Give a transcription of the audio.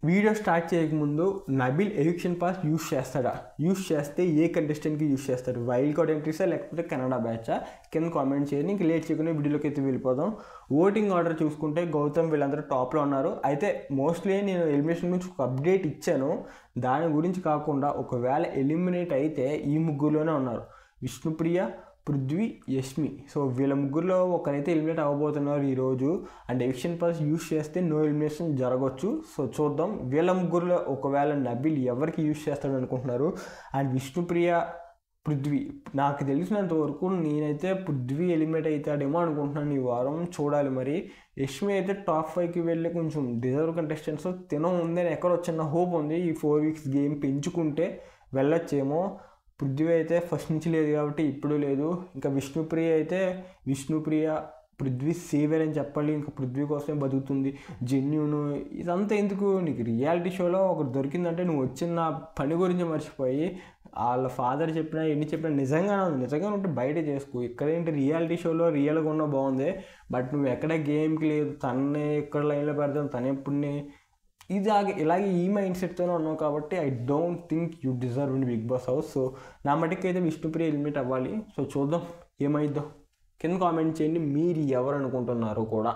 Video start చేయకముందు Nabeel eviction pass use చేస్తాడా, use చేస్తే ఏ కంటెస్టెంట్కి యూస్ చేస్తాడు, వైల్డ్ కార్డ్ ఎంట్రీసా లేకపోతే కెనడా బ్యాచా, కింద కామెంట్ చేయండి. ఇంక లేట్ చేయకుండా వీడియోలోకి అయితే వెళ్ళిపోదాం. ఓటింగ్ ఆర్డర్ చూసుకుంటే గౌతమ్ వీళ్ళందరూ టాప్లో ఉన్నారు. అయితే మోస్ట్లీ నేను ఎలిమినేషన్ గురించి ఒక అప్డేట్ ఇచ్చాను, దాని గురించి కాకుండా ఒకవేళ ఎలిమినేట్ అయితే ఈ ముగ్గురులోనే ఉన్నారు, విష్ణుప్రియ, పృథ్వీ, యష్మి. సో వీళ్ళ ముగ్గురులో ఒకరైతే ఎలిమినేట్ అవ్వబోతున్నారు ఈరోజు. అండ్ ఎవిక్షన్ పాస్ యూస్ చేస్తే నో ఎలిమినేషన్ జరగవచ్చు. సో చూద్దాం వీళ్ళ ముగ్గురులో ఒకవేళ నబిల్ ఎవరికి యూస్ చేస్తాడు అనుకుంటున్నారు. అండ్ విష్ణుప్రియ, పృథ్వీ, నాకు తెలిసినంత వరకు నేనైతే పృథ్వీ ఎలిమినేట్ అవుతాడేమో అనుకుంటున్నాను ఈ వారం, చూడాలి మరి. యష్మి అయితే టాప్ 5కి వెళ్ళి కొంచెం డిజర్వ్ కంటెస్టెంట్స్ తినం ఉందని ఎక్కడో చిన్న హోప్ ఉంది. ఈ 4 వీక్స్ గేమ్ పెంచుకుంటే వెళ్ళొచ్చేమో. పృథ్వీ అయితే ఫస్ట్ నుంచి లేదు కాబట్టి ఇప్పుడు లేదు. ఇంకా విష్ణుప్రియ పృథ్వీ సేవర్ అని చెప్పాలి, ఇంకా పృథ్వీ కోసమే బతుకుతుంది. జెన్యూన్ ఇదంతా ఎందుకు, నీకు రియాలిటీ షోలో ఒకటి దొరికిందంటే నువ్వు వచ్చిన నా పని గురించి మర్చిపోయి వాళ్ళ ఫాదర్ చెప్పినా ఎన్ని చెప్పినా నిజంగా ఉంటే బయట చేసుకో. ఇక్కడేంటి రియాలిటీ షోలో రియల్గా ఉన్న బాగుంది, బట్ నువ్వు ఎక్కడ గేమ్కి లేదు, తన్నే ఎక్కడ లైన్లో పెడతాను, తను ఎప్పుడునే ఇలాగే ఈ మైండ్ సెట్తోనే ఉన్నావు కాబట్టి I don't think you deserve in Bigg Boss house. So నా మటుకు అయితే విష్ణుప్రియ ఎలిమినేట్ అవ్వాలి. సో చూద్దాం ఏమైద్దో, కింద కామెంట్ చేయండి మీరు ఎవరు అనుకుంటున్నారు కూడా.